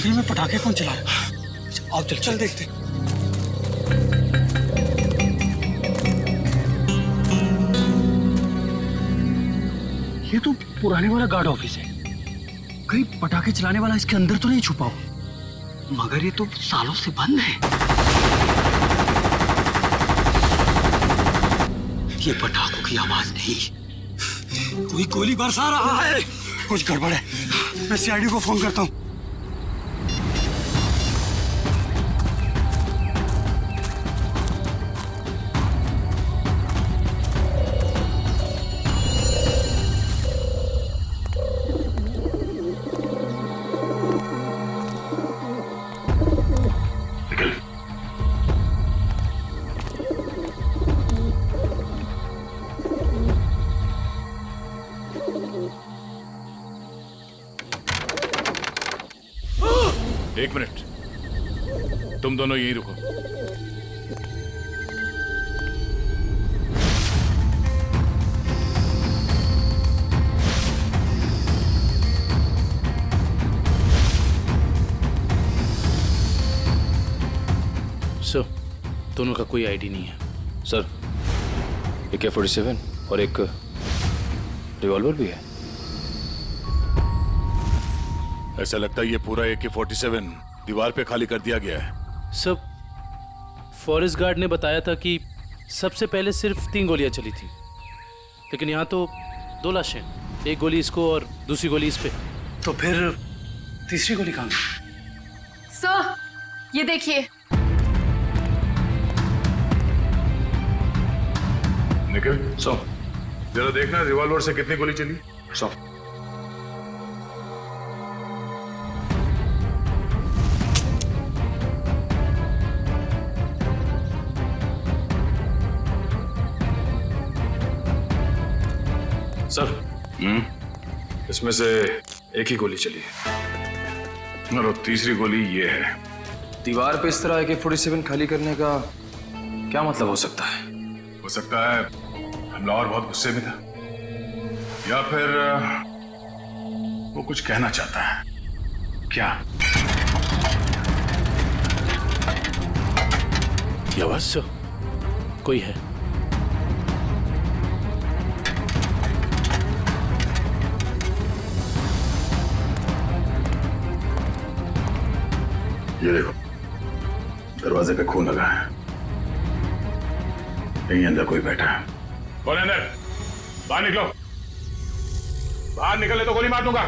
आखिर में पटाखे कौन चला रहा है? आओ चल चल देखते। ये तो पुराने वाला गार्ड ऑफिस है। कहीं पटाखे चलाने वाला इसके अंदर तो नहीं छुपा हो? मगर ये तो सालों से बंद है। ये पटाखों की आवाज नहीं, कोई गोली बरसा रहा है। कुछ गड़बड़ है, मैं सीआईडी को फोन करता हूँ। एक मिनट, तुम दोनों यहीं रुको। सर, दोनों का कोई आईडी नहीं है। सर, AK-47 और एक रिवॉल्वर भी है। ऐसा लगता है ये पूरा AK-47 दीवार पे खाली कर दिया गया है। सर, फॉरेस्ट गार्ड ने बताया था कि सबसे पहले सिर्फ 3 गोलियां चली थी, लेकिन यहाँ तो 2 लाशें, एक गोली इसको और दूसरी गोली इस पे। तो फिर तीसरी गोली कहाँ गई? सर, ये देखिए। निखिल, जरा देखना रिवॉल्वर से कितनी गोली चली। सर, इसमें से एक ही गोली चली है और तीसरी गोली ये है। दीवार पे इस तरह AK-47 खाली करने का क्या मतलब हो सकता है? हो सकता है हमलावर बहुत गुस्से में था, या फिर वो कुछ कहना चाहता है। क्या? ये आवाज सर, कोई है। ये देखो, दरवाजे पे खून लगा है। यहीं अंदर कोई बैठा है। कौन है अंदर? बाहर निकलो। बाहर निकले तो गोली मार दूंगा।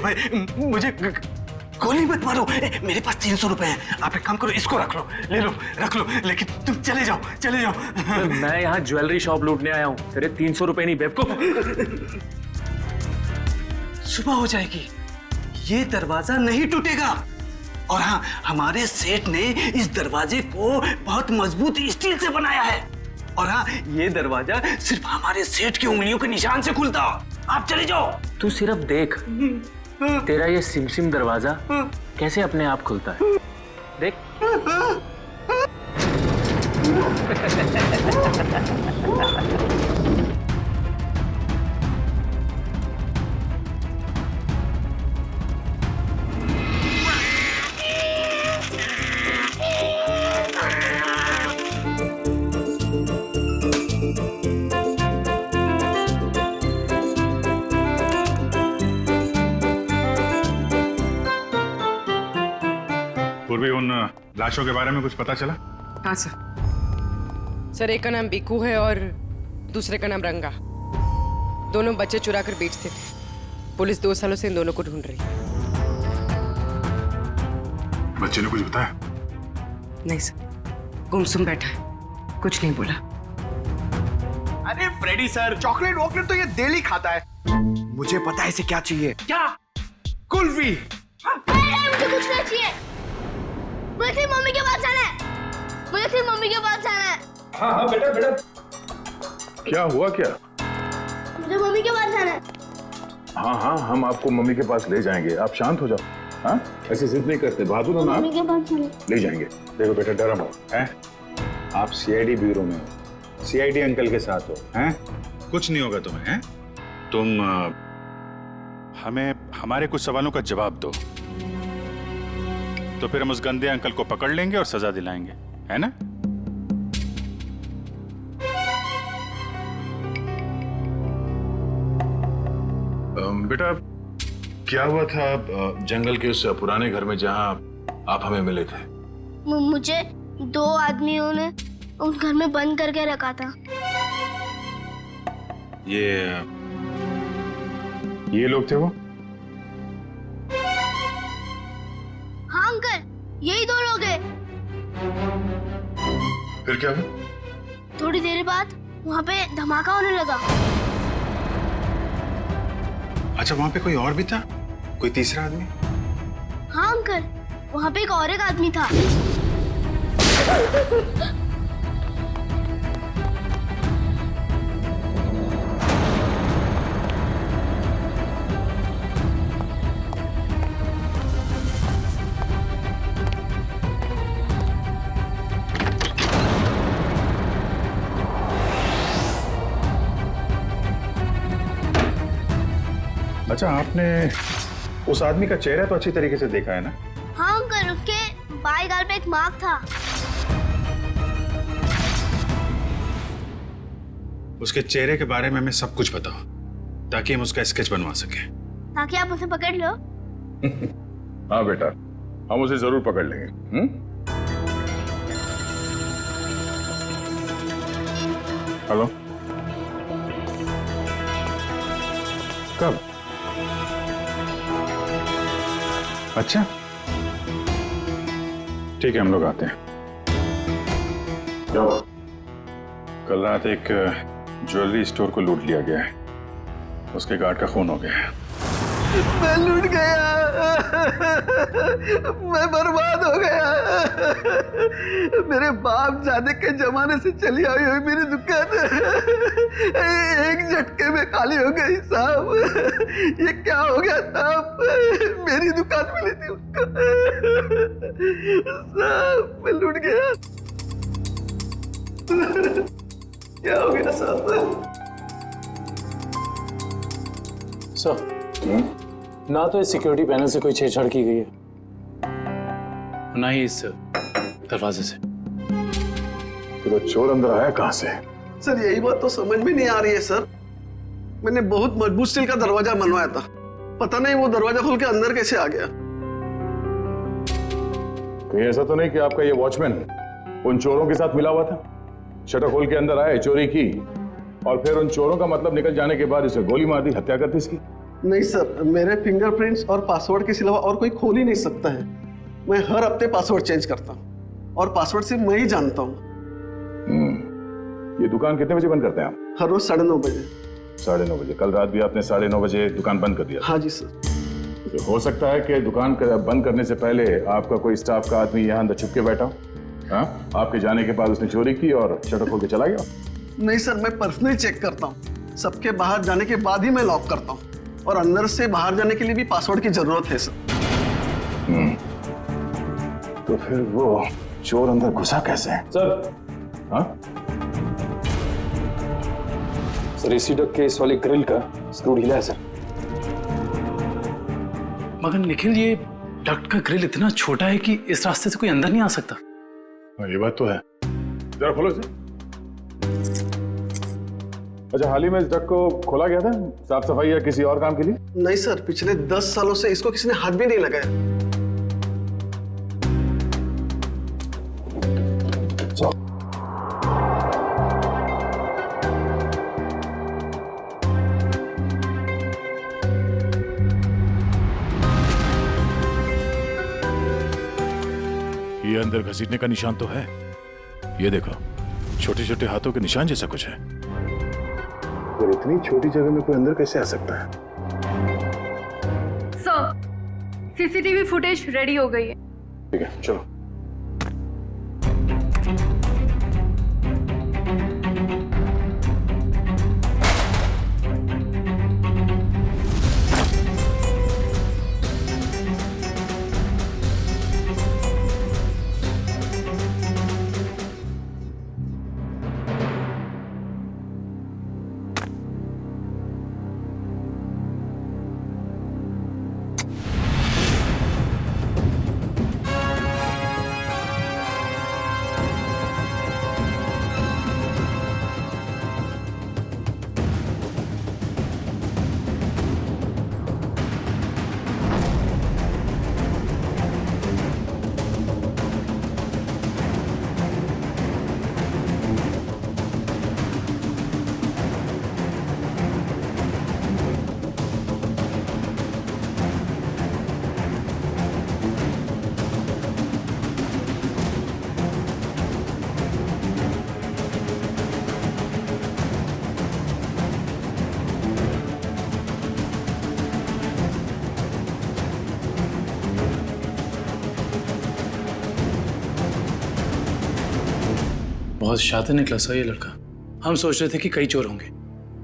भाई मुझे गोली मत मारो। मेरे पास 300 रुपए हैं। आप एक काम करो, इसको रख लो, ले लो, रख लो, लेकिन तुम चले जाओ, चले जाओ। मैं यहाँ ज्वेलरी शॉप लूटने आया हूँ, तेरे 300 रुपए नहीं बेवकूफ। सुबह हो जाएगी, ये दरवाजा नहीं टूटेगा। और हाँ, हमारे सेठ ने इस दरवाजे को बहुत मजबूत स्टील से बनाया है। और हाँ, ये दरवाजा सिर्फ हमारे सेठ की उंगलियों के निशान से खुलता। आप चले जाओ। तू सिर्फ देख, तेरा ये सिमसिम दरवाजा कैसे अपने आप खुलता है। देख। पूर्वी, उन लाशों के बारे में कुछ पता चला? हाँ सर, सर, एक का नाम बिकू है और दूसरे का नाम रंगा। दोनों बच्चे चुरा कर बेचते थे। पुलिस 2 सालों से इन दोनों को ढूंढ रही है। बच्चे ने कुछ बताया? नहीं सर, गुमसुम बैठा है, कुछ नहीं बोला। अरे फ्रेडी सर, चॉकलेट वॉकलेट तो ये डेली खाता है। मुझे पता है इसे क्या चाहिए। क्या? कुल्फी। मुझे कुछ नहीं चाहिए। मुझे सिर्फ मम्मी के पास जाना है। मुझे सिर्फ मम्मी के पास जाना है। हाँ हाँ बेटा बेटा। क्या हुआ क्या? मुझे मम्मी के पास जाना है। हाँ हाँ, हम आपको मम्मी के पास ले जाएंगे, आप शांत हो जाओ। हाँ, ऐसे जिद नहीं करते, बहादुर हो ना। मम्मी के पास जाना है। ले जाएंगे। देखो बेटा, डरो मत, हैं? आप सीआईडी ब्यूरो में हो, सीआईडी अंकल के साथ हो, हैं? कुछ नहीं होगा तुम्हें, हैं? तुम हमें हमारे कुछ सवालों का जवाब दो, तो फिर हम उस गंदे अंकल को पकड़ लेंगे और सजा दिलाएंगे, है ना? बेटा, क्या हुआ था जंगल के उस पुराने घर में जहां आप हमें मिले थे? मुझे 2 आदमियों ने उस घर में बंद करके रखा था। ये लोग थे वो? हाँ अंकल, यही 2 लोग हैं। फिर क्या हुआ? थोड़ी देर बाद वहाँ पे धमाका होने लगा। अच्छा, वहां पे कोई और भी था? कोई तीसरा आदमी? हाँ अंकल, वहाँ पे एक आदमी था। अच्छा, आपने उस आदमी का चेहरा तो अच्छी तरीके से देखा है ना? हाँ अंकल, उसके बाएं गाल पे एक मार्क था। उसके चेहरे के बारे में हमें सब कुछ बताओ, ताकि हम उसका स्केच बनवा सकें। ताकि आप उसे पकड़ लो। हाँ बेटा, हम उसे जरूर पकड़ लेंगे। हेलो, कब? अच्छा, ठीक है, हम लोग आते हैं। जाओ। कल रात एक ज्वेलरी स्टोर को लूट लिया गया है, उसके गार्ड का खून हो गया है। मैं लूट गया, मैं बर्बाद हो गया। मेरे बाप जाने के जमाने से चली आई हुई मेरी दुकान एक झटके में खाली हो गई साहब। ये क्या हो गया साहब? मेरी दुकान मिली थी उसको साहब, मैं लूट गया। क्या हो गया साहब? सर, ना तो इस सिक्योरिटी पैनल से कोई छेड़छाड़ की गई है, ना ही इस दरवाजे से। तो चोर अंदर आया कहां से? सर, यही बात तो समझ में नहीं आ रही है सर। मैंने बहुत मजबूत स्टील का दरवाजा बनवाया था, पता नहीं वो दरवाजा खोल के अंदर कैसे आ गया। कहीं ऐसा तो नहीं कि आपका ये वॉचमैन उन चोरों के साथ मिला हुआ था? शटर खोल के अंदर आए, चोरी की, और फिर उन चोरों का मतलब निकल जाने के बाद इसे गोली मार दी, हत्या कर दी इसकी? नहीं सर, मेरे फिंगरप्रिंट्स और पासवर्ड के सिवा और कोई खोल ही नहीं सकता है। मैं हर हफ्ते पासवर्ड चेंज करता हूँ और पासवर्ड सिर्फ मैं ही जानता हूँ। ये दुकान कितने बजे बंद करते हैं आप? हर रोज 9:30 बजे। 9:30 बजे? कल रात भी आपने 9:30 बजे दुकान बंद कर दिया? हाँ जी सर। तो हो सकता है कि दुकान बंद करने से पहले आपका कोई स्टाफ का आदमी यहाँ अंदर छुप के बैठा हो। हाँ, आपके जाने के बाद उसने चोरी की और शटर खोल के चला गया? नहीं सर, मैं पर्सनली चेक करता हूँ। सबके बाहर जाने के बाद ही मैं लॉक करता हूँ, और अंदर से बाहर जाने के लिए भी पासवर्ड की जरूरत है सर। तो फिर वो चोर अंदर घुसा कैसे? सर, हाँ? सर, एसी डक के इस वाले ग्रिल का स्क्रू ढीला है सर। मगर निखिल, ये डक्ट का ग्रिल इतना छोटा है कि इस रास्ते से कोई अंदर नहीं आ सकता। ये बात तो है। जरा खोलो इसे। अच्छा, हाल ही में इस डक को खोला गया था साफ सफाई या किसी और काम के लिए? नहीं सर, पिछले 10 सालों से इसको किसी ने हाथ भी नहीं लगाया। अंदर घसीटने का निशान तो है। ये देखो, छोटे छोटे हाथों के निशान जैसा कुछ है। और इतनी छोटी जगह में कोई अंदर कैसे आ सकता है? सर, सीसीटीवी फुटेज रेडी हो गई है। ठीक है, चलो। बहुत शातिर निकला सर ये लड़का। हम सोच रहे थे कि कई चोर होंगे,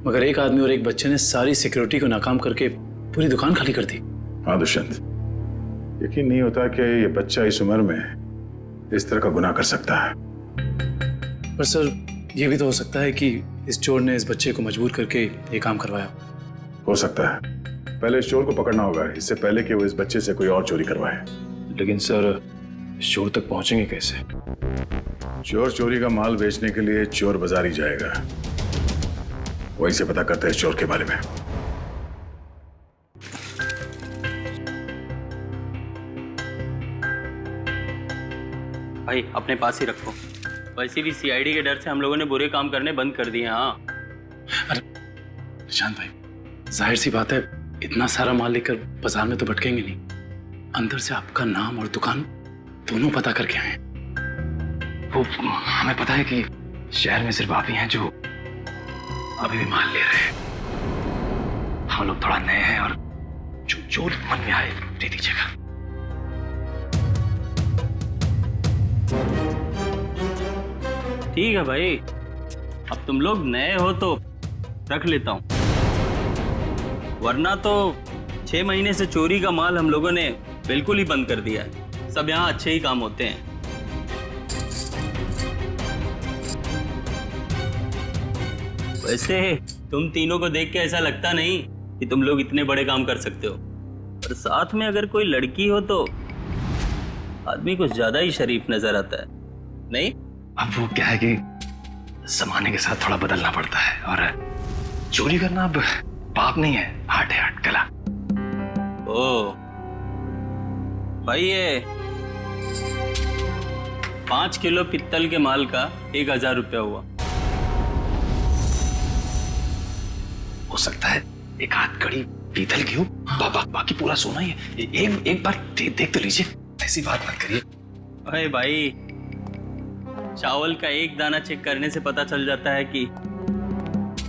मगर एक आदमी और एक बच्चे ने सारी सिक्योरिटी को नाकाम करके पूरी दुकान खाली कर दी। हाँ दुष्यंत, यकीन नहीं होता कि ये बच्चा इस उम्र में इस तरह का गुनाह कर सकता है। पर सर, ये भी तो हो सकता है कि इस चोर ने इस बच्चे को मजबूर करके ये काम करवाया। हो सकता है। पहले इस चोर को पकड़ना होगा, इससे पहले कि वो इस बच्चे से कोई और चोरी करवाए। लेकिन सर, इस चोर तक पहुंचेंगे कैसे? चोर चोरी का माल बेचने के लिए चोर बाजार ही जाएगा। वहीं से पता करते हैं इस चोर के बारे में। भाई अपने पास ही रखो। वैसे भी सीआईडी के डर से हम लोगों ने बुरे काम करने बंद कर दिए। हाँ अरे निशांत भाई, जाहिर सी बात है, इतना सारा माल लेकर बाजार में तो भटकेंगे नहीं। अंदर से आपका नाम और दुकान दोनों पता करके आए। वो हमें पता है कि शहर में सिर्फ आप ही हैं जो अभी भी माल ले रहे हैं। हम लोग थोड़ा नए हैं और जो मन में आए दे दीजिएगा। ठीक है भाई, अब तुम लोग नए हो तो रख लेता हूँ, वरना तो 6 महीने से चोरी का माल हम लोगों ने बिल्कुल ही बंद कर दिया है। सब यहाँ अच्छे ही काम होते हैं। वैसे तुम तीनों को देख के ऐसा लगता नहीं कि तुम लोग इतने बड़े काम कर सकते हो, और साथ में अगर कोई लड़की हो तो आदमी कुछ ज्यादा ही शरीफ नजर आता है, नहीं? अब वो क्या है कि जमाने के साथ थोड़ा बदलना पड़ता है, और चोरी करना अब पाप नहीं है, आर्ट है, आर्ट, कला। ओ भाई, ये 5 किलो पित्तल के माल का 1000 रुपया हुआ। हो सकता है एक आध कड़ी पीतल की हो, बाकी पूरा सोना ही है। एक बार देख तो लीजिए, ऐसी बात मत करिए। अरे भाई, चावल का एक दाना चेक करने से पता चल जाता है कि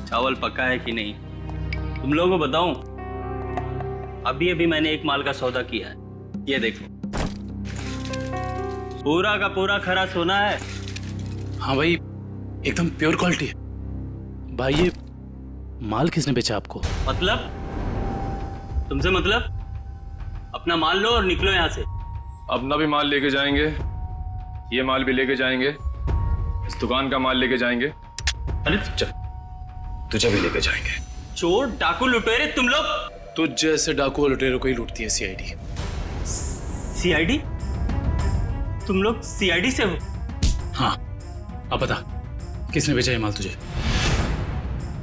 चावल पका है कि नहीं। तुम लोगों को बताऊं, अभी अभी मैंने एक माल का सौदा किया है, ये देखो, पूरा का पूरा खरा सोना है। हाँ भाई, एकदम प्योर क्वालिटी है। भाई ये माल किसने बेचा आपको? मतलब? तुमसे मतलब? अपना माल लो और निकलो यहाँ से। अपना भी माल लेके जाएंगे, ये माल भी लेके जाएंगे, इस दुकान का माल लेके जाएंगे। अरे चल, तुझे भी लेके जाएंगे। चोर डाकू लुटेरे तुम लोग। तुझ जैसे डाकू और लुटेरों को ही लूटती है सीआईडी। सीआईडी? तुम लोग सीआईडी से हो? हाँ, अब बता, किसने बेचा ये माल तुझे?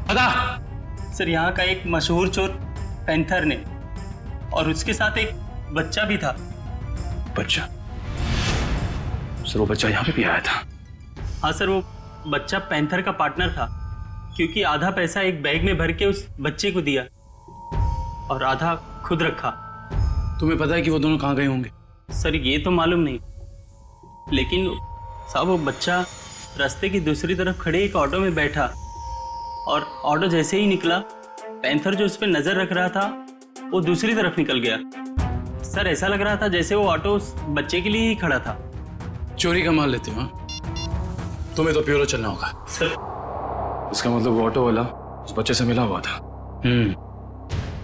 बता। सर, यहाँ का एक मशहूर चोर पैंथर ने, और उसके साथ एक बच्चा भी था। बच्चा? सर, वो बच्चा यहाँ पे भी आया था? हाँ सर, वो बच्चा पैंथर का पार्टनर था, क्योंकि आधा पैसा एक बैग में भर के उस बच्चे को दिया और आधा खुद रखा। तुम्हें पता है कि वो दोनों कहाँ गए होंगे? सर, ये तो मालूम नहीं, लेकिन साहब वो बच्चा रास्ते की दूसरी तरफ खड़े एक ऑटो में बैठा और ऑटो जैसे ही निकला, पैंथर जो उस पर नजर रख रहा था वो दूसरी तरफ निकल गया। सर ऐसा लग रहा था जैसे वो ऑटो उस बच्चे के लिए ही खड़ा था। चोरी का माल लेते हो हाँ? तुम्हें तो ब्यूरो चलना होगा। सर इसका मतलब वो ऑटो वाला उस बच्चे से मिला हुआ था।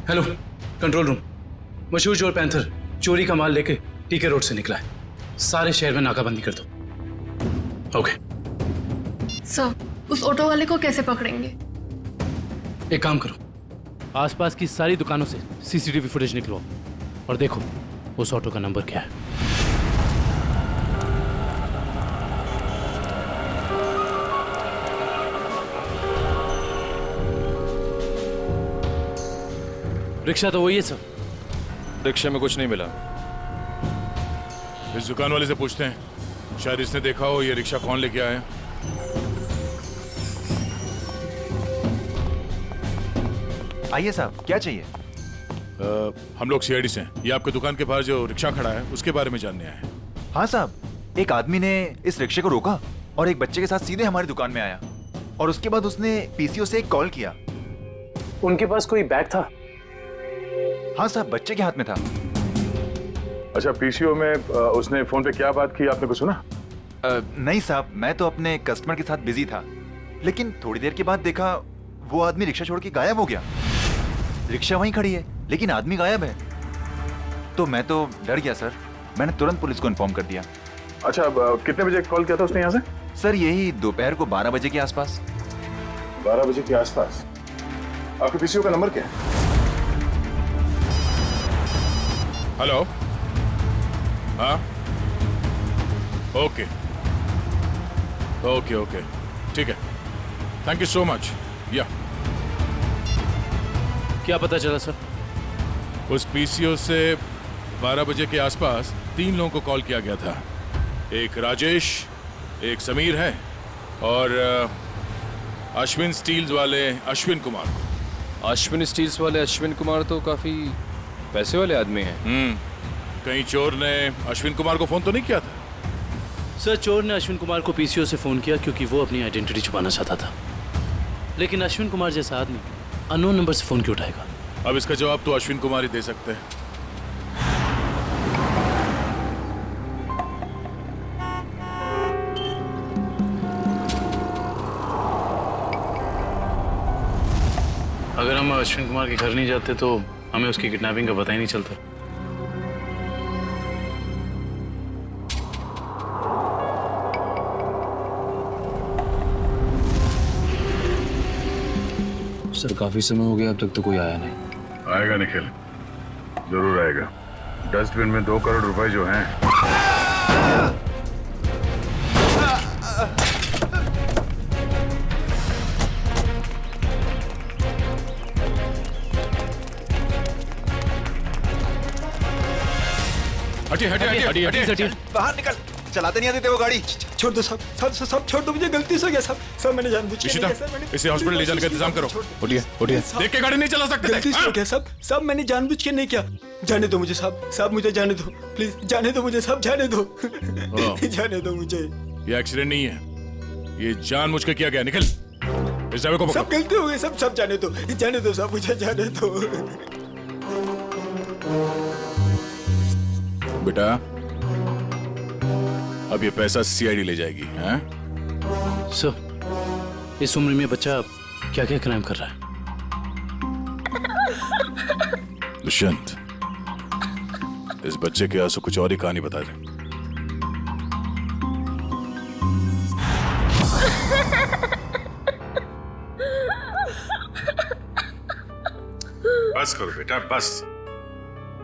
हेलो कंट्रोल रूम, मशहूर चोर पैंथर चोरी का माल लेके टीके रोड से निकला है। सारे शहर में नाकाबंदी कर दो। ओके सर, उस ऑटो वाले को कैसे पकड़ेंगे? एक काम करो, आसपास की सारी दुकानों से सीसीटीवी फुटेज निकलवाओ और देखो उस ऑटो का नंबर क्या है। रिक्शा तो वही है सर। रिक्शे में कुछ नहीं मिला। इस दुकान वाले से पूछते हैं, शायद इसने देखा हो ये रिक्शा कौन लेके आया। आइए साहब, क्या चाहिए? हम लोग सीआईडी से हैं। ये आपके दुकान के बाहर जो रिक्शा खड़ा है उसके बारे में जानने आए हैं। हाँ साहब, एक आदमी ने इस रिक्शे को रोका और एक बच्चे के साथ सीधे हमारी दुकान में आया और उसके बाद उसने पीसीओ से एक कॉल किया। उनके पास कोई बैग था? हाँ साहब, बच्चे के हाथ में था। अच्छा, पीसीओ में उसने फोन पे क्या बात की, आपने कुछ सुना? नहीं साहब, मैं तो अपने कस्टमर के साथ बिजी था, लेकिन थोड़ी देर के बाद देखा वो आदमी रिक्शा छोड़ के गायब हो गया। रिक्शा वहीं खड़ी है लेकिन आदमी गायब है। तो मैं तो डर गया सर, मैंने तुरंत पुलिस को इन्फॉर्म कर दिया। अच्छा, कितने बजे कॉल किया था उसने यहाँ से? सर यही दोपहर को 12 बजे के आसपास। 12 बजे के आसपास। आपके पीसीओ का नंबर क्या है? हेलो, हाँ, ओके ओके ओके, ठीक है, थैंक यू सो मच। या क्या पता चला सर? उस पीसीओ से 12 बजे के आसपास 3 लोगों को कॉल किया गया था। एक राजेश, एक समीर है और अश्विन स्टील्स वाले अश्विन कुमार को। अश्विन स्टील्स वाले अश्विन कुमार तो काफी पैसे वाले आदमी हैं। कहीं चोर ने अश्विन कुमार को फोन तो नहीं किया था? सर चोर ने अश्विन कुमार को पीसीओ से फोन किया क्योंकि वो अपनी आइडेंटिटी छुपाना चाहता था। लेकिन अश्विन कुमार जैसा आदमी अननोन नंबर से फोन क्यों उठाएगा? अब इसका जवाब तो अश्विन कुमार ही दे सकते हैं। अगर हम अश्विन कुमार के घर नहीं जाते तो हमें उसकी किडनैपिंग का पता ही नहीं चलता। सर काफी समय हो गया, अब तक तो कोई आया नहीं। आएगा निखिल, जरूर आएगा। डस्टबिन में 2 करोड़ रुपए जो हैं। हटिए। बाहर निकल, चलाते नहीं आते थे वो गाड़ी। छोड़ दो सब छोड़ दो, मुझे गलती से हो गया सब मैंने जानबूझ के नहीं किया सर। इसे हॉस्पिटल ले जाने का इंतजाम करो। उठिए। देख के गाड़ी नहीं चला सकते। गलती से हो गया सब मैंने जानबूझ के नहीं किया। जाने दो मुझे साहब मुझे जाने दो, प्लीज जाने दो मुझे साहब, जाने दो जाने दो मुझे। ये एक्सीडेंट नहीं है, ये जानबूझ के किया गया। निकल, इस ड्राइवर को पकड़ो। सब गलती हो गई सब जाने दो साहब, मुझे जाने दो। बेटा, अब ये पैसा सीआईडी ले जाएगी। हैं? सर इस उम्र में बच्चा क्या क्या क्राइम कर रहा है? दुष्यंत, इस बच्चे के आंसू कुछ और ही कहानी बता दे। बस करो बेटा, बस।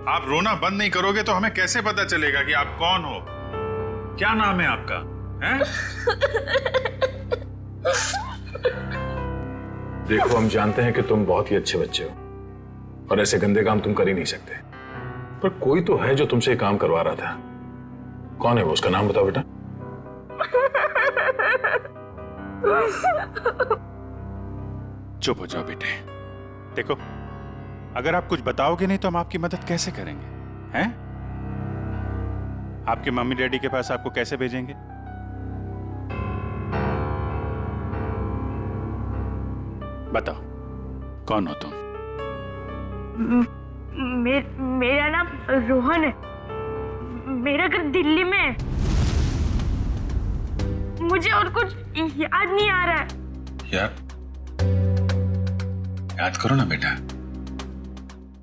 आप रोना बंद नहीं करोगे तो हमें कैसे पता चलेगा कि आप कौन हो? क्या नाम है आपका? हैं? देखो, हम जानते हैं कि तुम बहुत ही अच्छे बच्चे हो और ऐसे गंदे काम तुम कर ही नहीं सकते, पर कोई तो है जो तुमसे ये काम करवा रहा था। कौन है वो? उसका नाम बताओ बेटा। चुप हो जाओ बेटे। देखो, अगर आप कुछ बताओगे नहीं तो हम आपकी मदद कैसे करेंगे? हैं? आपके मम्मी डैडी के पास आपको कैसे भेजेंगे? बताओ, कौन हो तुम? मेरा नाम रोहन है। मेरा घर दिल्ली में है। मुझे और कुछ याद नहीं आ रहा है। याद करो ना बेटा,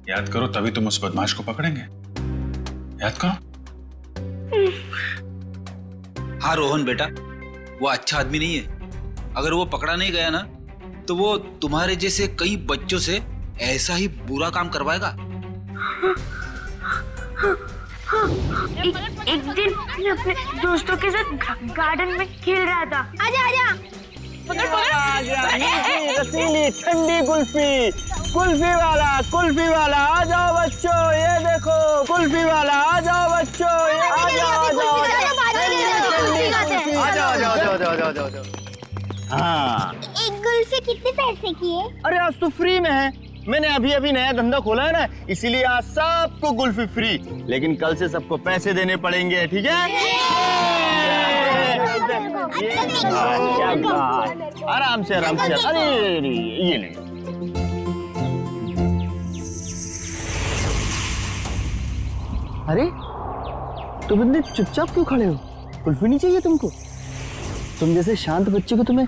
याद करो, तभी तुम उस बदमाश को पकड़ेंगे। याद करो। हाँ रोहन बेटा, वो अच्छा आदमी नहीं है। अगर वो पकड़ा नहीं गया ना, तो वो तुम्हारे जैसे कई बच्चों से ऐसा ही बुरा काम करवाएगा। एक दिन मैं अपने दोस्तों के साथ गार्डन में खेल रहा था। आजा आजा। रसीली ठंडी कुल्फी, कुल्फी वाला आ जाओ बच्चों, ये देखो कुल्फी वाला, आ जाओ बच्चों, ये आ जाओ। हाँ, एक कुल्फी कितने पैसे की है? अरे आज तो फ्री में है। मैंने अभी नया धंधा खोला है ना, इसीलिए आज सबको कुल्फी फ्री, लेकिन कल से सबको पैसे देने पड़ेंगे, ठीक है? आराम से। अरे ये ले। अरे तुम इतने चुपचाप क्यों खड़े हो? कुल्फी नहीं चाहिए तुमको? तुम जैसे शांत बच्चे को तुम्हें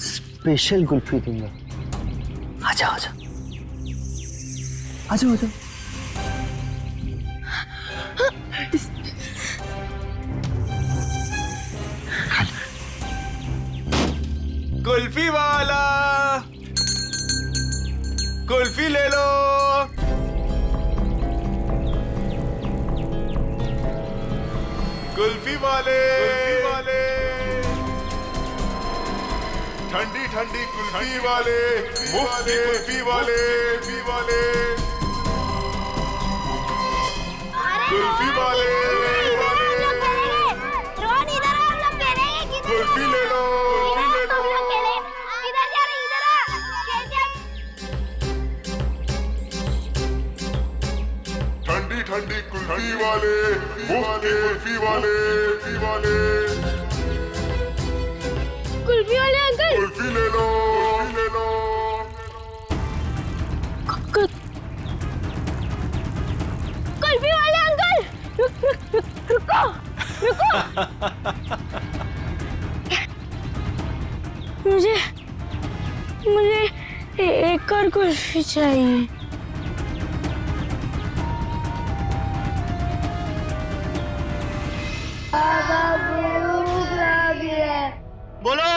स्पेशल कुल्फी दूंगा। आजा। कुल्फी वाला, कुल्फी ले लो। कुल्फी वाले, ठंडी कुल्फी वाले, मुफ्त की कुल्फी वाले, कुल्फी वाले, रोहन इधर आ, हम लोग खेलेंगे। किधर कुल्फी ले लो। इधर जा रहे, इधर आ। ठंडी कुल्फी वाले, मुफ्त की कुल्फी वाले, कुल्फी वाले अंकल, कुल्फी ले लो। कुल्फी वाले अंकल, रुको। मुझे एक और कुल्फी चाहिए। बोलो,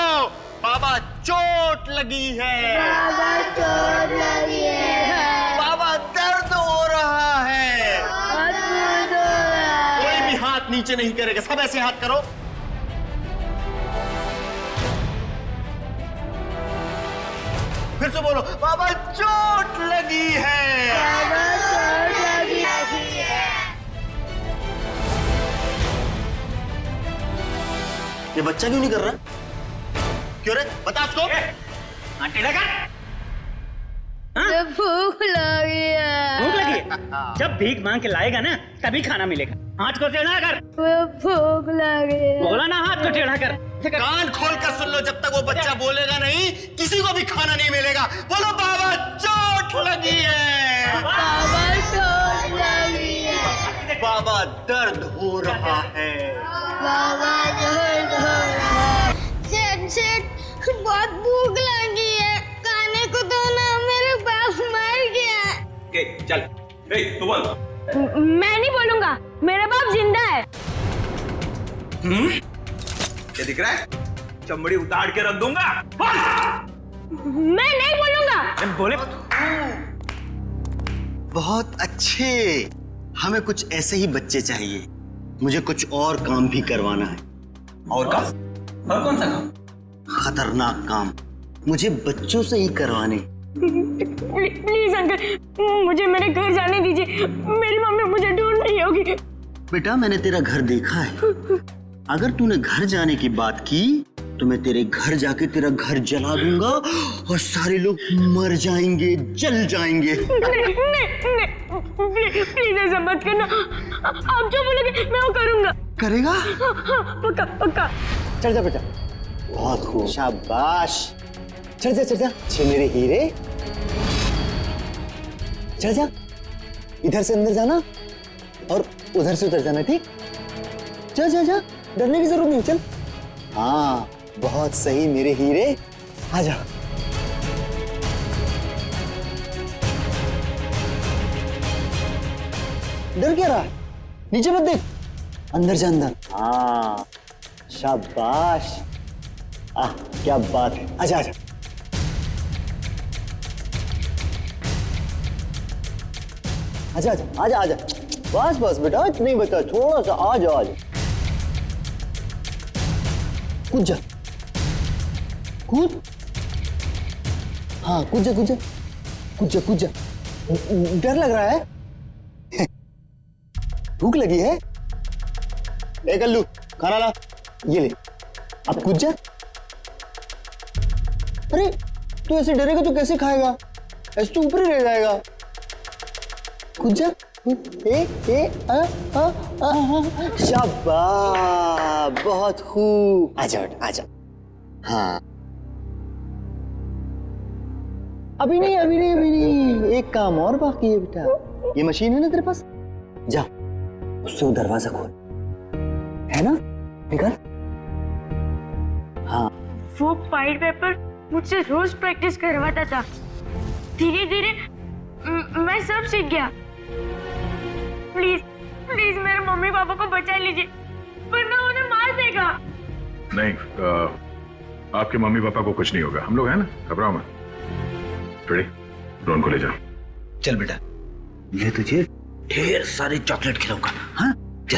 बाबा चोट लगी है। बाबा दर्द हो रहा है। कोई भी हाथ नीचे नहीं करेगा, सब ऐसे हाथ करो। फिर से बोलो, बाबा चोट लगी है। ये बच्चा क्यों नहीं कर रहा? क्यों रे? बता उसको। भूख लगी है। जब भीख मांग के लाएगा ना, तभी खाना मिलेगा। हाथ को टेढ़ा कर। भूख लगी है। बोला ना, हाथ को टेढ़ा कर। कान खोल कर सुन लो, जब तक वो बच्चा बोलेगा नहीं, किसी को भी खाना नहीं मिलेगा। बोलो, बाबा चोट लगी है। बाबा चोट लगी है। बाबा दर्द हो रहा है। बाबा दर्द हो रहा है। सेठ, बहुत भूख लगी है। खाने को दो ना, मेरे बाप मर गया। चल, तू बोल। मैं नहीं बोलूंगा, मेरा बाप जिंदा है। क्या दिख रहा है? चमड़ी उतार के रख दूंगा। मैं नहीं बोलूंगा। बोले बहुत अच्छे, हमें कुछ ऐसे ही बच्चे चाहिए। मुझे कुछ और काम भी करवाना है। और काम? और कौन सा काम? खतरनाक काम, मुझे बच्चों से ही करवाने। प्लीज अंकल, मुझे मेरे घर जाने दीजिए। मेरी मम्मी मुझे ढूंढ रही होगी। बेटा, मैंने तेरा घर देखा है। अगर तूने घर जाने की बात की तो मैं तेरे घर जाके तेरा घर जला दूंगा और सारे लोग मर जाएंगे, जल जाएंगे। प्लीज ऐसा मत करना। आप जो बोलोगे मैं वो करूंगा। करेगा? पक्का पक्का। चल जा बेटा, बहुत खूब, शाबाश। चल जा चल जा, छे मेरे हीरे। चल जा, इधर से अंदर जाना और उधर से उतर जाना, ठीक? जा जा जा, डरने की जरूरत नहीं, चल। हाँ बहुत सही मेरे हीरे, आ जा। डर क्या रहा है? नीचे मत देख, अंदर जा अंदर। हाँ शाबाश, क्या बात है, आजा आजा। आजा आजा आजा आजा, बस बस बेटा, इतना ही बता, थोड़ा सा आजा आजा। कूद जा, कूद। हाँ कूद जा कूद जा कूद जा कूद जा। डर लग रहा है? भूख लगी है? ए कल्लू, खाना ला, ये ले, अब कूद जा। अरे तू ऐसे डरेगा तो कैसे खाएगा? ऐसे तो ऊपर ही रह जाएगा। कूद जा, शाबाश, बहुत खूब। आजा बेटा आजा। हाँ अभी नहीं अभी नहीं अभी नहीं, एक काम और बाकी है बेटा। ये मशीन है ना तेरे पास, जा उससे वो दरवाजा खोल, है ना? निकल। हाँ वो पाइल पेपर मुझसे रोज प्रैक्टिस करवाता था। धीरे धीरे मैं सब सीख गया। प्लीज प्लीज मेरे मम्मी पापा को बचा लीजिए, वरना उन्हें मार देगा। नहीं, आपके मम्मी पापा को कुछ नहीं होगा, हम लोग हैं ना, घबराओ मत। रेडी, रोहन को ले जाओ। चल बेटा, मैं तुझे ढेर सारे चॉकलेट खिलाऊंगा। हाँ चल।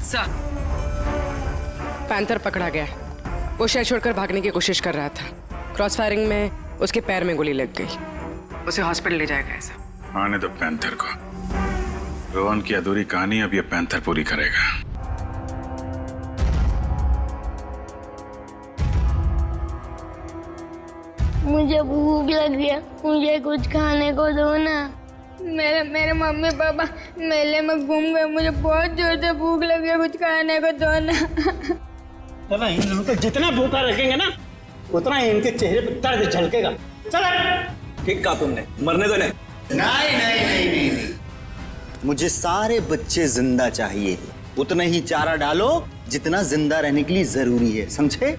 सर, पैंथर पकड़ा गया। वो शहर छोड़कर भागने की कोशिश कर रहा था। क्रॉस फायरिंग में उसके पैर में गोली लग गई। उसे हॉस्पिटल ले जाया गया सर। आने दो पैंथर को। रोहन की अधूरी कहानी अब ये पैंथर पूरी करेगा। मुझे भूख लग गया, मुझे कुछ खाने को दो ना। मेरे मम्मी पापा मेले में घूम गए, मुझे बहुत जोर से भूख लग गया, कुछ खाने को दो ना। चलो इन लोगों को जितना भूखा रखेंगे ना, उतना ही इनके चेहरे पर दर्द झलकेगा। चलो। ठीक कहा तुमने, मरने दो नहीं। नहीं नहीं नहीं नहीं नहीं, मुझे सारे बच्चे जिंदा चाहिए। उतना ही चारा डालो जितना जिंदा रहने के लिए जरूरी है, समझे?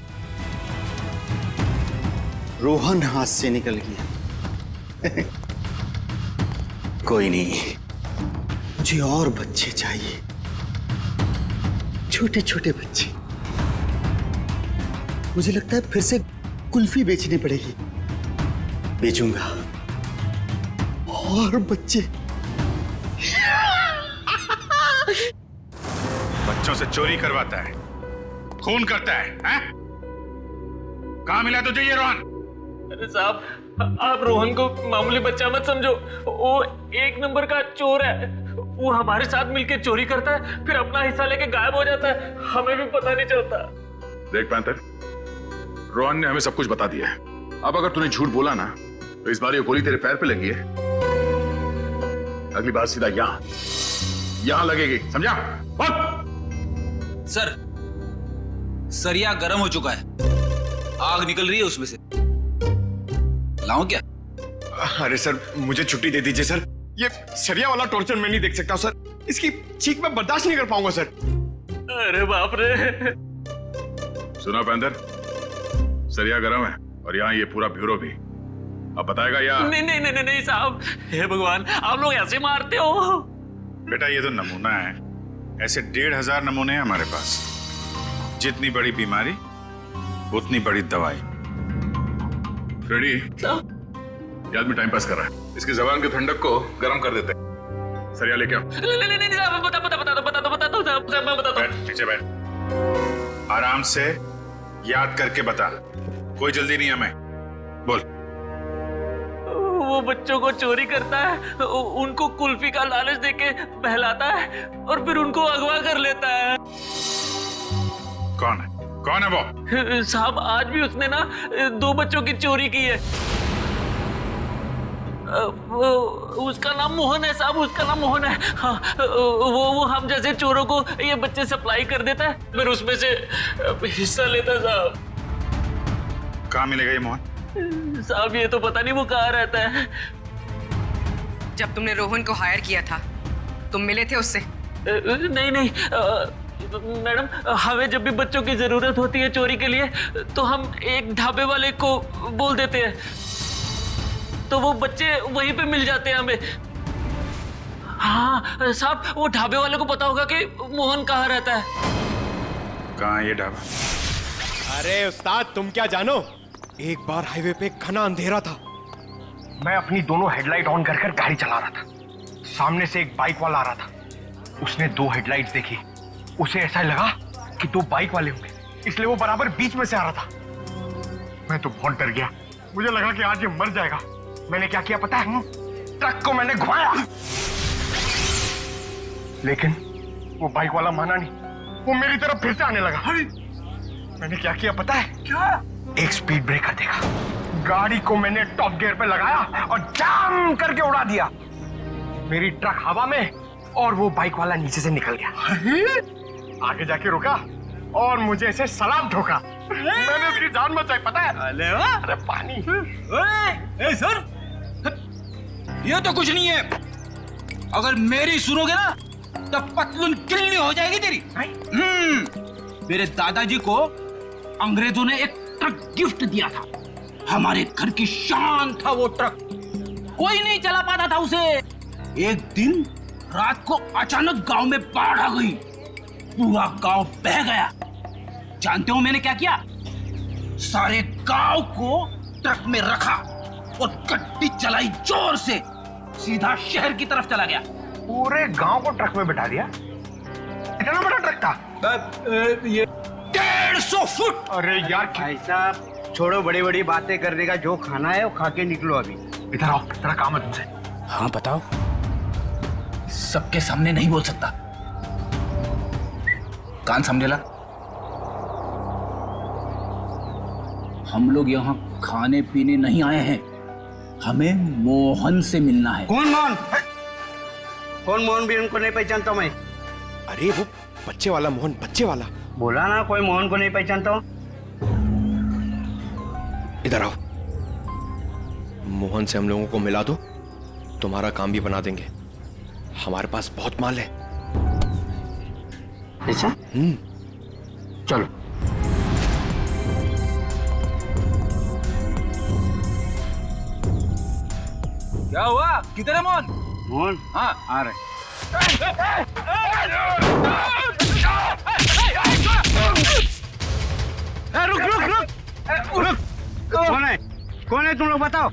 रोहन हाथ से निकल गया। कोई नहीं, मुझे और बच्चे चाहिए, छोटे छोटे बच्चे। मुझे लगता है फिर से कुल्फी बेचनी पड़ेगी, बेचूंगा और बच्चे। बच्चों से चोरी करवाता है, खून करता है, हैं? कहाँ मिला तुझे ये रोहन? अरे साहब, आप रोहन को मामूली बच्चा मत समझो, वो एक नंबर का चोर है। वो हमारे साथ मिलकर चोरी करता है, फिर अपना हिस्सा लेके गायब हो जाता है, हमें भी पता नहीं चलता। देख पैंथर, रोहन ने हमें सब कुछ बता दिया है। अब अगर तूने झूठ बोला ना, तो इस बार ये गोली तेरे पैर पे लगी है, अगली बार सीधा यहां लगेगी, समझा? सर, सरिया गर्म हो चुका है, आग निकल रही है उसमें से। लाऊं क्या? अरे सर, मुझे छुट्टी दे दीजिए सर। ये सरिया वाला टॉर्चर मैं नहीं देख सकता सर। इसकी चीख मैं बर्दाश्त नहीं कर पाऊंगा सर। अरे बाप रे। सुना पैंथर, सरिया गरम है और यहाँ ये पूरा ब्यूरो भी। अब बताएगा या? नहीं नहीं नहीं नहीं साहब, हे भगवान, आप लोग ऐसे मारते हो? बेटा ये तो नमूना है, ऐसे 1500 नमूने हैं हमारे पास। जितनी बड़ी बीमारी उतनी बड़ी दवाई। फ्रेडी, ये आदमी टाइम पास कर रहा है, इसकी जबान की ठंडक को गर्म कर देते हैं। सरिया लेके आओ। नहीं साहब, बता दो साहब, मैं बताता हूँ। नीचे बैठ, आराम से याद करके बता, कोई जल्दी नहीं है। मैं बोल। वो बच्चों को चोरी करता है, उनको कुल्फी का लालच देके बहलाता है और फिर उनको अगवा कर लेता है। कौन है वो? साहब आज भी उसने ना 2 बच्चों की चोरी की है। उसका नाम मोहन है साहब, उसका नाम मोहन है। हाँ, वो हम जैसे चोरों को ये बच्चे सप्लाई कर देता है, फिर उसमें से हिस्सा लेता है साहब। कहाँ मिलेगा ये मोहन? साहब ये तो पता नहीं वो कहाँ रहता है। जब तुमने रोहन को हायर किया था तुम मिले थे उससे? नहीं मैडम, हमें जब भी बच्चों की जरूरत होती है चोरी के लिए तो हम एक ढाबे वाले को बोल देते हैं, तो वो बच्चे वहीं पे मिल जाते हैं हमें। हाँ साहब, वो ढाबे वाले को पता होगा कि मोहन कहाँ रहता है। कहाँ ये ढाबा? अरे उस्ताद, तुम क्या जानो, एक बार हाईवे पे घना अंधेरा था। मैं अपनी दोनों हेडलाइट ऑन कर गाड़ी चला रहा था। सामने से एक बाइक वाला आ रहा था। उसने 2 हेडलाइट्स देखी। उसे ऐसा लगा कि 2 बाइक वाले होंगे, इसलिए वो बराबर बीच में से आ रहा था। मैं तो बहुत डर गया, मुझे लगा कि आज ये मर जाएगा। मैंने क्या किया पता है? ट्रक को मैंने घुमाया, लेकिन वो बाइक वाला माना नहीं, वो मेरी तरफ फिर से आने लगा। मैंने क्या किया पता है? क्या? एक स्पीड ब्रेकर देखा, गाड़ी को मैंने टॉप गियर पे लगाया और जाम करके उड़ा दिया। मेरी ट्रक हवा में और वो बाइक वाला नीचे से निकल गया। आगे जाके रुका और मुझे ऐसे सलाम ठोका। मैंने उसकी जान बचाई पता है? अरे पानी। ए सर, ये तो कुछ नहीं है। अगर मेरी सुनोगे ना तो पतलून किल्ली हो जाएगी तेरी। मेरे दादाजी को अंग्रेजों ने एक ट्रक गिफ्ट दिया था। हमारे घर की शान था वो ट्रक, कोई नहीं चला पाता था उसे। एक दिन रात को अचानक गांव में बाढ़ आ गई, पूरा गांव बह गया। जानते हो मैंने क्या किया? सारे गांव को ट्रक में रखा और गड्डी चलाई जोर से, सीधा शहर की तरफ चला गया। पूरे गांव को ट्रक में बैठा दिया? इतना बड़ा ट्रक था? ये 150 फुट। अरे यार भाई साहब, छोड़ो बड़ी बड़ी बातें करने का, जो खाना है वो खा के निकलो अभी। इधर आओ, तेरा काम है तुमसे। हाँ बताओ। सबके सामने नहीं बोल सकता। कान समझे ला। हम लोग यहाँ खाने पीने नहीं आए हैं, हमें मोहन से मिलना है। कौन मोहन? कौन मोहन? भी उनको नहीं पहचानता मैं। अरे वो बच्चे वाला मोहन, बच्चे वाला। बोला ना कोई मोहन को नहीं पहचानता हूँ। इधर आओ, मोहन से हम लोगों को मिला दो, तुम्हारा काम भी बना देंगे। हमारे पास बहुत माल है। ऐसा? चलो। क्या हुआ? किधर है मोहन? मोहन? हाँ आ रहे। रुक रुक रुक रुक। कौन है? कौन है तुम लोग बताओ?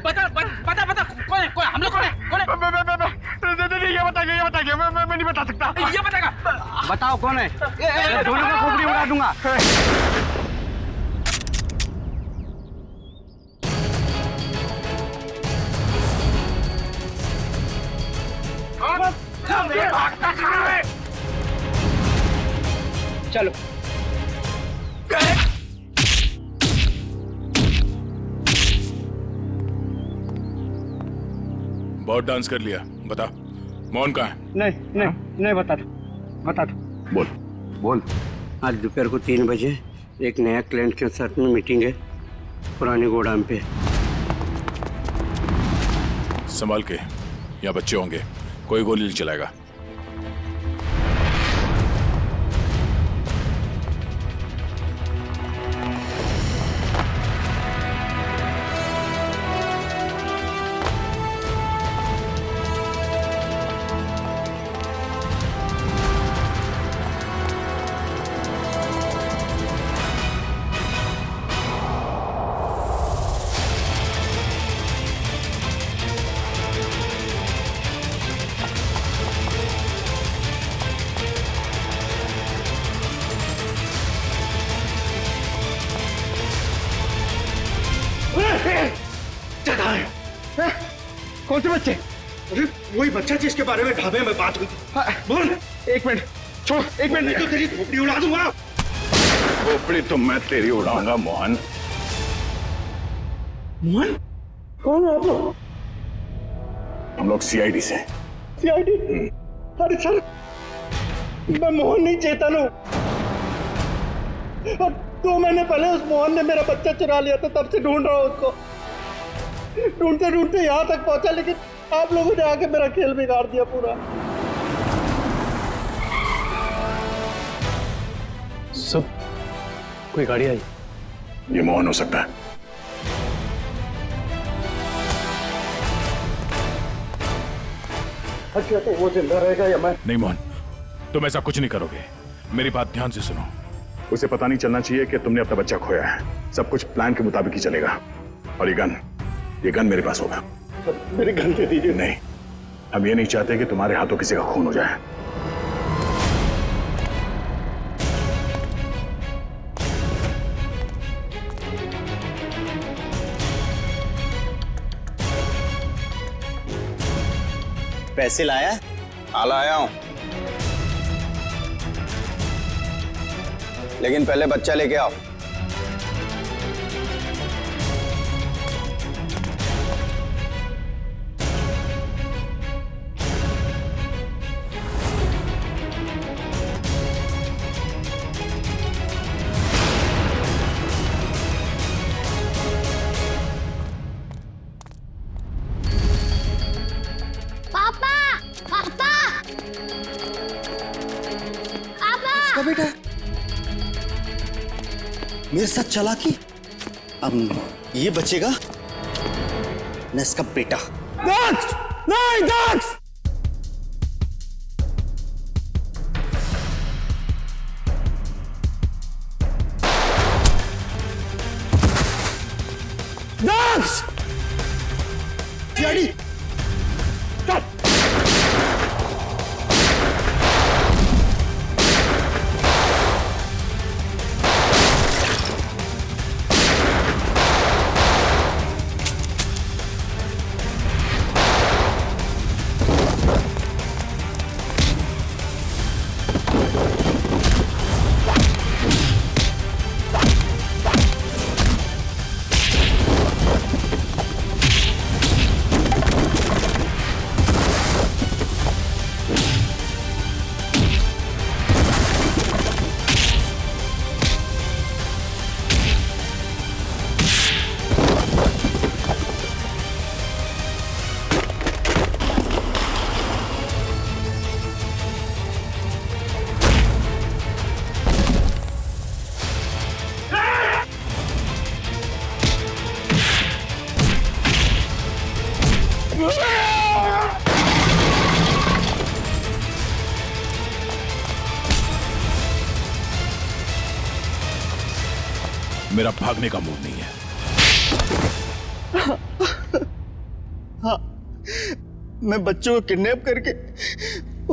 बता बता बता, कौन है? कौन है? हम लोग कौन है? कौन है? ये बताइए, मैं नहीं बता सकता। ये बताएगा। बताओ कौन है? दोनों का खोपड़ी उड़ा दूंगा। चलो। बहुत डांस कर लिया, बता मोहन कहाँ है? नहीं बता दो। बोल। आज दोपहर को 3 बजे एक नया क्लाइंट के साथ में मीटिंग है पुरानी गोदाम पे। संभाल के, यहाँ बच्चे होंगे, कोई गोली नहीं चलाएगा। कौन से बच्चे? अरे वही बच्चा जिसके बारे में ढाबे में बात हुई थी। बोल। एक मिनट छोड़, एक मिनट, नहीं तो तेरी खोपड़ी उड़ा दूंगा। खोपड़ी तो मैं तेरी उड़ाऊंगा मोहन। मोहन? कौन है आप लोग? हम लोग सीआईडी से। सीआईडी? अरे सर, मैं मोहन नहीं, चेतन हूँ। और 2 महीने पहले उस मोहन ने मेरा बच्चा चुरा लिया था, तब से ढूंढ रहा हूँ उसको। ढूंढते ढूंढते यहाँ तक पहुंचा, लेकिन आप लोगों ने आके मेरा खेल बिगाड़ दिया पूरा। सब कोई गाड़ी आई? ये मोहन हो सकता है। अच्छा तो वो जिंदा रहेगा या मैं? नहीं मोहन, तुम ऐसा कुछ नहीं करोगे। मेरी बात ध्यान से सुनो। उसे पता नहीं चलना चाहिए कि तुमने अपना बच्चा खोया है। सब कुछ प्लान के मुताबिक ही चलेगा। और ये गन मेरे पास होगा। मेरी गन दे दीजिए। नहीं, हम ये नहीं चाहते कि तुम्हारे हाथों किसी का खून हो जाए। पैसे लाया? हाँ लाया हूं, लेकिन पहले बच्चा लेके आओ। बेटा मेरे साथ चालाकी, अब ये बचेगा न इसका बेटा। दक्ष! नहीं दक्ष! दक्ष! डैडी! मेरा भागने का मूड नहीं है। हाँ, मैं बच्चों को किडनैप करके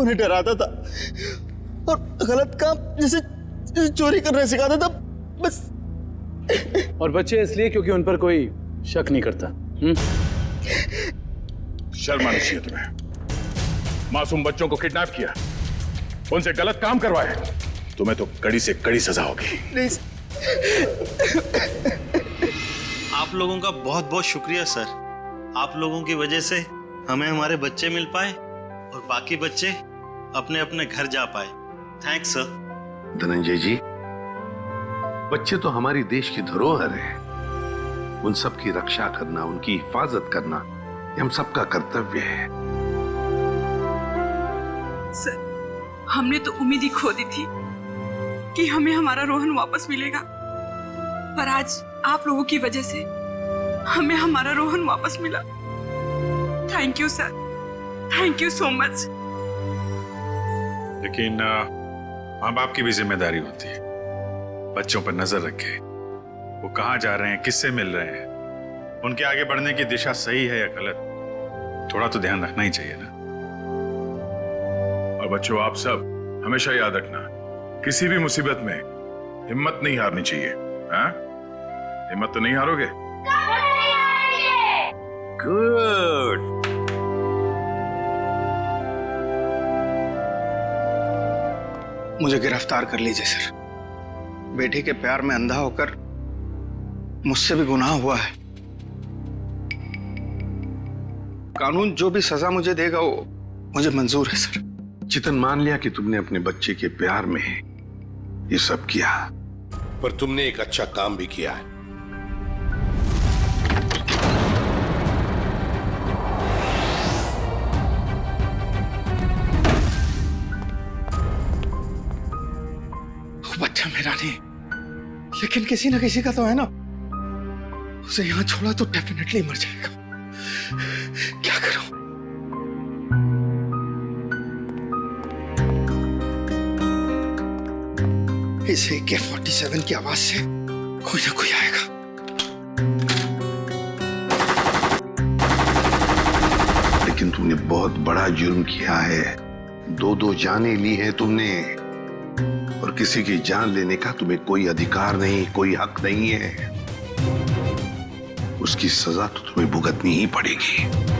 उन्हें डराता था और गलत काम जैसे चोरी करना सिखाता था, बस। और बच्चे इसलिए क्योंकि उन पर कोई शक नहीं करता। शर्म आनी चाहिए तुम्हें। मासूम बच्चों को किडनैप किया, उनसे गलत काम करवाए, तुम्हें तो कड़ी से कड़ी सजा होगी। आप लोगों का बहुत बहुत शुक्रिया सर। आप लोगों की वजह से हमें हमारे बच्चे मिल पाए और बाकी बच्चे अपने अपने घर जा पाए। Thanks sir. धनंजय जी, बच्चे तो हमारी देश की धरोहर है। उन सब की रक्षा करना, उनकी हिफाजत करना, ये हम सबका कर्तव्य है। सर, हमने तो उम्मीद ही खो दी थी कि हमें हमारा रोहन वापस मिलेगा, पर आज आप लोगों की वजह से हमें हमारा रोहन वापस मिला। Thank you sir, thank you so much. लेकिन माँ बाप की भी जिम्मेदारी होती है, बच्चों पर नजर रखे, वो कहाँ जा रहे हैं, किससे मिल रहे हैं, उनके आगे बढ़ने की दिशा सही है या गलत, थोड़ा तो ध्यान रखना ही चाहिए ना। और बच्चों, आप सब हमेशा याद रखना, किसी भी मुसीबत में हिम्मत नहीं हारनी चाहिए। हाँ? हिम्मत तो नहीं हारोगे? गुड। मुझे गिरफ्तार कर लीजिए सर। बेटी के प्यार में अंधा होकर मुझसे भी गुनाह हुआ है। कानून जो भी सजा मुझे देगा वो मुझे मंजूर है सर। चितन, मान लिया कि तुमने अपने बच्चे के प्यार में ये सब किया, पर तुमने एक अच्छा काम भी किया है। वो बच्चा मेरा नहीं, लेकिन किसी ना किसी का तो है ना। उसे यहां छोड़ा तो डेफिनेटली मर जाएगा। क्या करूं? इस AK-47 की आवाज से कोई ना कोई आएगा। लेकिन तुमने बहुत बड़ा जुर्म किया है। दो जानें ली हैं तुमने, और किसी की जान लेने का तुम्हें कोई अधिकार नहीं, कोई हक नहीं है। उसकी सजा तो तुम्हें भुगतनी ही पड़ेगी।